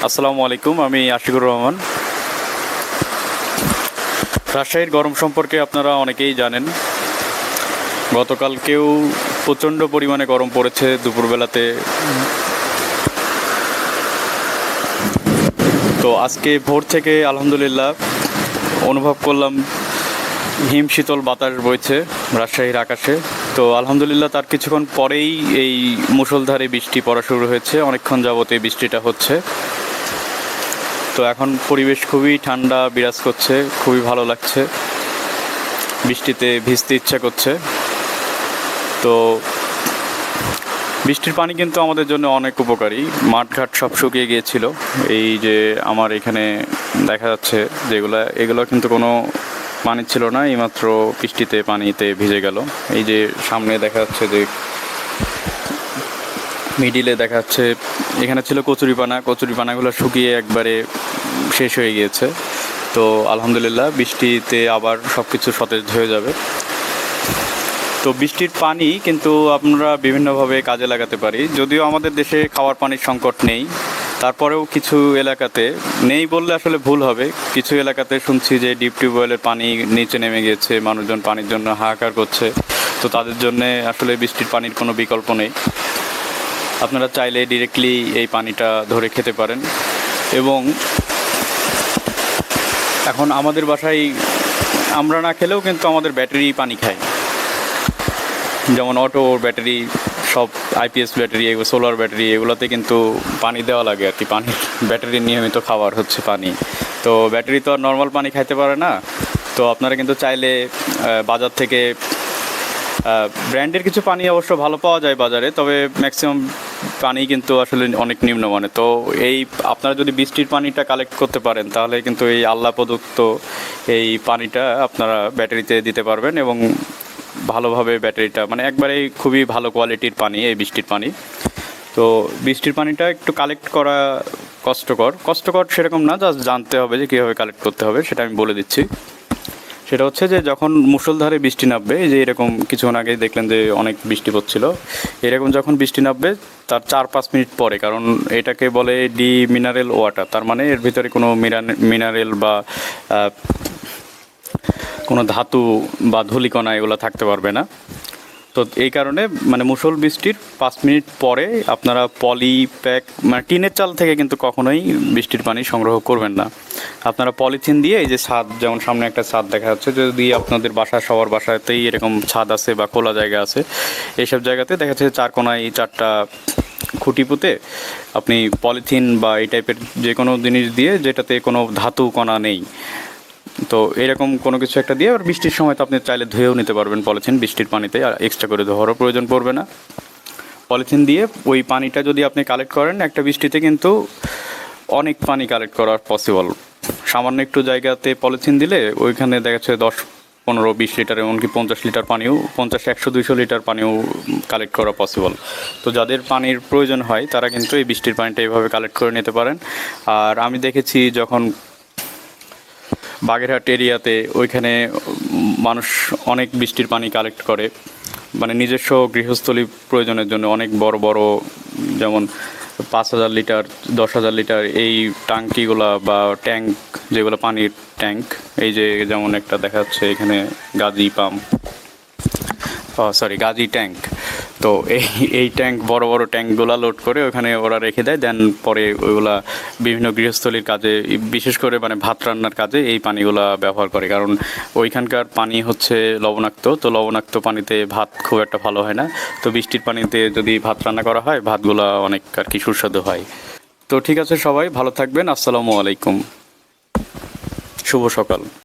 আসসালামু আলাইকুম, আমি আশিকুর রহমান। রাজশাহীর গরম সম্পর্কে আপনারা অনেকেই জানেন। গতকালকেও প্রচণ্ড পরিমাণে গরম পড়েছে দুপুরবেলাতে। তো আজকে ভোর থেকে আলহামদুলিল্লাহ অনুভব করলাম হিমশীতল বাতাস বইছে রাজশাহীর আকাশে। তো আলহামদুলিল্লাহ তার কিছুক্ষণ পরেই এই মুষলধারে বৃষ্টি পড়া শুরু হয়েছে। অনেকক্ষণ যাবত এই বৃষ্টিটা হচ্ছে। তো এখন পরিবেশ খুবই ঠান্ডা বিরাজ করছে, খুবই ভালো লাগছে, বৃষ্টিতে ভিজতে ইচ্ছা করছে। তো বৃষ্টির পানি কিন্তু আমাদের জন্য অনেক উপকারী। মাঠঘাট সব শুকিয়ে গিয়েছিল। এই যে আমার এখানে দেখা যাচ্ছে এগুলো কিন্তু কোনো পানি ছিল না, এইমাত্র বৃষ্টিতে পানিতে ভিজে গেল। এই যে সামনে দেখা যাচ্ছে যে মিডিলে দেখা যাচ্ছে এখানে ছিল কচুরিপানাগুলো শুকিয়ে একবারে শেষ হয়ে গিয়েছে। তো আলহামদুলিল্লাহ বৃষ্টিতে আবার সব কিছু সতেজ হয়ে যাবে। তো বৃষ্টির পানি কিন্তু আমরা বিভিন্নভাবে কাজে লাগাতে পারি। যদিও আমাদের দেশে খাওয়ার পানির সংকট নেই, তারপরেও কিছু এলাকাতে, নেই বললে আসলে ভুল হবে, কিছু এলাকাতে শুনছি যে ডিপ টিউবওয়েলের পানি নিচে নেমে গিয়েছে, মানুষজন পানির জন্য হাহাকার করছে। তো তাদের জন্যে আসলে বৃষ্টির পানির কোনো বিকল্প নেই। আপনারা চাইলে ডিরেক্টলি এই পানিটা ধরে খেতে পারেন। এবং এখন আমাদের বাসায় আমরা না খেলেও কিন্তু আমাদের ব্যাটারি পানি খায়, যেমন অটো ব্যাটারি, সব আইপিএস ব্যাটারি, এগুলো সোলার ব্যাটারি, এগুলোতে কিন্তু পানি দেওয়া লাগে আর কি। পানির ব্যাটারির নিয়মিত খাবার হচ্ছে পানি। তো ব্যাটারি তো আর নর্মাল পানি খাইতে পারে না। তো আপনারা কিন্তু চাইলে বাজার থেকে ব্র্যান্ডের কিছু পানি অবশ্য ভালো পাওয়া যায় বাজারে, তবে ম্যাক্সিমাম পানি কিন্তু আসলে অনেক নিম্নমানের। তো এই আপনারা যদি বৃষ্টির পানিটা কালেক্ট করতে পারেন তাহলে কিন্তু এই আল্লাহ প্রদত্ত এই পানিটা আপনারা ব্যাটারিতে দিতে পারবেন এবং ভালোভাবে ব্যাটারিটা, মানে একবারেই খুবই ভালো কোয়ালিটির পানি এই বৃষ্টির পানি। তো বৃষ্টির পানিটা একটু কালেক্ট করা কষ্টকর সেরকম না, জাস্ট জানতে হবে যে কীভাবে কালেক্ট করতে হবে, সেটা আমি বলে দিচ্ছি। সেটা হচ্ছে যে যখন মুষলধারে বৃষ্টি নামবে, এই যে এরকম কিছুক্ষণ আগে দেখলেন যে অনেক বৃষ্টি পড়ছিল, এরকম যখন বৃষ্টি নামবে তার 4-5 মিনিট পরে, কারণ এটাকে বলে মিনারেল ওয়াটার, তার মানে এর ভিতরে কোনো মিনারেল বা কোনো ধাতু বা ধূলিকণা এগুলো থাকতে পারবে না। তো এই কারণে মানে মুষল বৃষ্টির 5 মিনিট পরে আপনারা পলি প্যাক, মানে টিনের চাল থেকে কিন্তু কখনোই বৃষ্টির পানি সংগ্রহ করবেন না। আপনারা পলিথিন দিয়ে, এই যে ছাদ, যেমন সামনে একটা ছাদ দেখা যাচ্ছে, যদি আপনাদের সবার বাসাতেই এরকম ছাদ আছে বা খোলা জায়গা আছে, এইসব জায়গাতে দেখা যাচ্ছে 4 কোণায় 4টা খুঁটি পুঁতে আপনি পলিথিন বা এই টাইপের যে কোনো জিনিস দিয়ে, যেটাতে কোনো ধাতু কণা নেই, তো এরকম কোনো কিছু একটা দিয়ে, আর বৃষ্টির সময় তো আপনি চাইলে ধুয়েও নিতে পারবেন পলিথিন বৃষ্টির পানিতে, আর এক্সট্রা করে ধোয়ারও প্রয়োজন পড়বে না। পলিথিন দিয়ে ওই পানিটা যদি আপনি কালেক্ট করেন, একটা বৃষ্টিতে কিন্তু অনেক পানি কালেক্ট করা পসিবল। সামান্য একটু জায়গাতে পলিথিন দিলে ওইখানে দেখা যাচ্ছে 10-15-20 লিটার, এমনকি 50 লিটার পানিও, 50, 100, 200 লিটার পানিও কালেক্ট করা পসিবল। তো যাদের পানির প্রয়োজন হয় তারা কিন্তু এই বৃষ্টির পানিটা এইভাবে কালেক্ট করে নিতে পারেন। আর আমি দেখেছি যখন বাগেরহাট এরিয়াতে, ওইখানে মানুষ অনেক বৃষ্টির পানি কালেক্ট করে, মানে নিজস্ব গৃহস্থলী প্রয়োজনের জন্য অনেক বড় বড়, যেমন 5,000 লিটার, 10,000 লিটার এই টাঙ্কিগুলা বা ট্যাঙ্ক, যেগুলো পানির ট্যাঙ্ক, এই যে যেমন একটা দেখা যাচ্ছে এখানে গাজী ট্যাঙ্ক। তো এই ট্যাঙ্ক, বড় বড় ট্যাঙ্কগুলো লোড করে ওখানে ওরা রেখে দেয়, দেন পরে ওইগুলা বিভিন্ন গৃহস্থলীর কাজে, বিশেষ করে মানে ভাত রান্নার কাজে এই পানিগুলা ব্যবহার করে। কারণ ওইখানকার পানি হচ্ছে লবণাক্ত, তো লবণাক্ত পানিতে ভাত খুব একটা ভালো হয় না। তো বৃষ্টির পানিতে যদি ভাত রান্না করা হয়, ভাতগুলা অনেক আর কি সুস্বাদু হয়। তো ঠিক আছে, সবাই ভালো থাকবেন। আসসালামু আলাইকুম, শুভ সকাল।